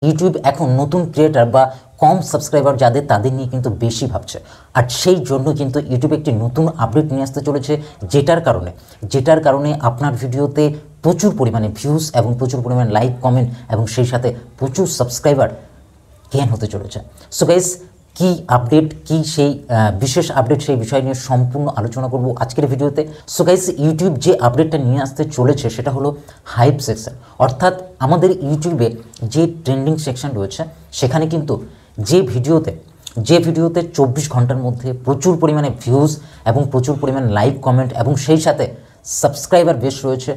YouTube এখন নতুন creator বা কম সাবস্ক্রাইবার যাদের তাদের নিয়ে কিন্তু বেশি ভাবছে। আর সেই জন্য কিন্তু ইউটিউব একটি নতুন আপডেট নিয়ে আসতে চলেছে, যেটার কারণে আপনার ভিডিওতে প্রচুর পরিমাণে ভিউজ এবং প্রচুর পরিমাণে লাইক, কমেন্ট এবং সেই সাথে প্রচুর সাবস্ক্রাইবার গেইন হতে চলেছে। সো গাইস, কি আপডেট, কি সেই বিশেষ আপডেট, সেই বিষয় নিয়ে সম্পূর্ণ আলোচনা করব আজকের ভিডিওতে। সো গাইস, ইউটিউব যে আপডেটটা নিয়ে আসতে চলেছে সেটা হলো হাইপ সেকশন। অর্থাৎ আমাদের ইউটিউবে যে ট্রেন্ডিং সেকশন রয়েছে সেখানে কিন্তু যে ভিডিওতে 24 ঘন্টার মধ্যে প্রচুর পরিমাণে ভিউজ এবং প্রচুর পরিমাণে লাইক, কমেন্ট এবং সেই সাথে সাবস্ক্রাইবার বেশ রয়েছে,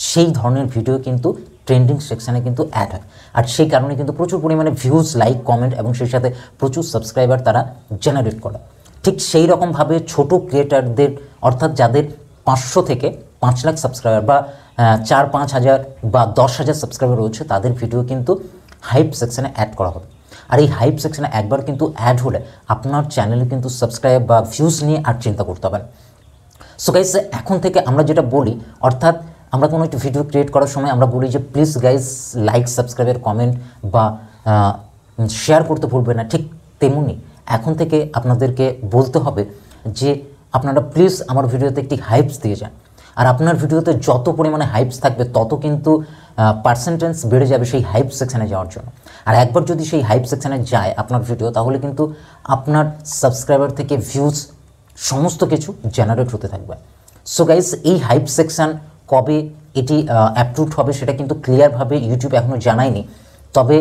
সেই ধরনের ভিডিও কিন্তু ট্রেন্ডিং সেকশানে কিন্তু অ্যাড হয়। আর সেই কারণে কিন্তু প্রচুর পরিমাণে ভিউজ, লাইক, কমেন্ট এবং সেই সাথে প্রচুর সাবস্ক্রাইবার তারা জেনারেট করে। ঠিক সেই রকমভাবে ছোট ক্রিয়েটারদের, অর্থাৎ যাদের 500 থেকে 5 লাখ সাবস্ক্রাইবার বা 4-5 হাজার বা 10 হাজার সাবস্ক্রাইবার রয়েছে, তাদের ভিডিও কিন্তু হাইপ সেকশানে অ্যাড করা হবে। আর এই হাইপ সেকশানে একবার কিন্তু অ্যাড হলে আপনার চ্যানেলে কিন্তু সাবস্ক্রাইব বা ভিউজ নিয়ে আর চিন্তা করতে হবে না। সো গাইস, এখন থেকে আমরা যেটা বলি, অর্থাৎ আমরা কোনো একটা ভিডিও ক্রিয়েট করার সময় আমরা বলি যে প্লিজ গাইস লাইক, সাবস্ক্রাইবের, কমেন্ট বা শেয়ার করতে ভুলবেন না। ঠিক তেমনি এখন থেকে আপনাদেরকে বলতে হবে যে আপনারা প্লিজ আমার ভিডিওতে একটি হাইপস দিয়ে যান। আর আপনার ভিডিওতে যত পরিমাণে হাইপস থাকবে তত কিন্তু পার্সেন্টেজ বেড়ে যাবে সেই হাইপ সেকশানে যাওয়ার জন্য। আর একবার যদি সেই হাইপ সেকশানে যায় আপনার ভিডিও, তাহলে কিন্তু আপনার সাবস্ক্রাইবার থেকে ভিউজ সমস্ত কিছু জেনারেট হতে থাকবে। সো গাইস, এই হাইপ সেকশান কবে এটি অ্যাপ্রুভড হবে সেটা কিন্তু ক্লিয়ারভাবে ইউটিউব এখনও জানায়নি, তবে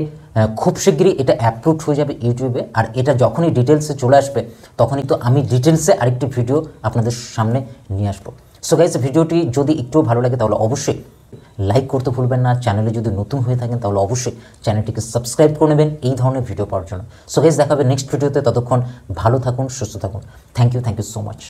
খুব শীঘ্রই এটা অ্যাপ্রুভড হয়ে যাবে ইউটিউবে। আর এটা যখনই ডিটেলসে চলে আসবে তখনই তো আমি ডিটেলসে আরেকটি ভিডিও আপনাদের সামনে নিয়ে আসবো। সো গাইস, ভিডিওটি যদি একটু ভালো লাগে তাহলে অবশ্যই লাইক করতে ভুলবেন না। চ্যানেলে যদি নতুন হয়ে থাকেন তাহলে অবশ্যই চ্যানেলটিকে সাবস্ক্রাইব করে নেবেন এই ধরনের ভিডিও পাওয়ার জন্য। সো গাইস, দেখা হবে নেক্সট ভিডিওতে। ততক্ষণ ভালো থাকুন, সুস্থ থাকুন। Thank you so much.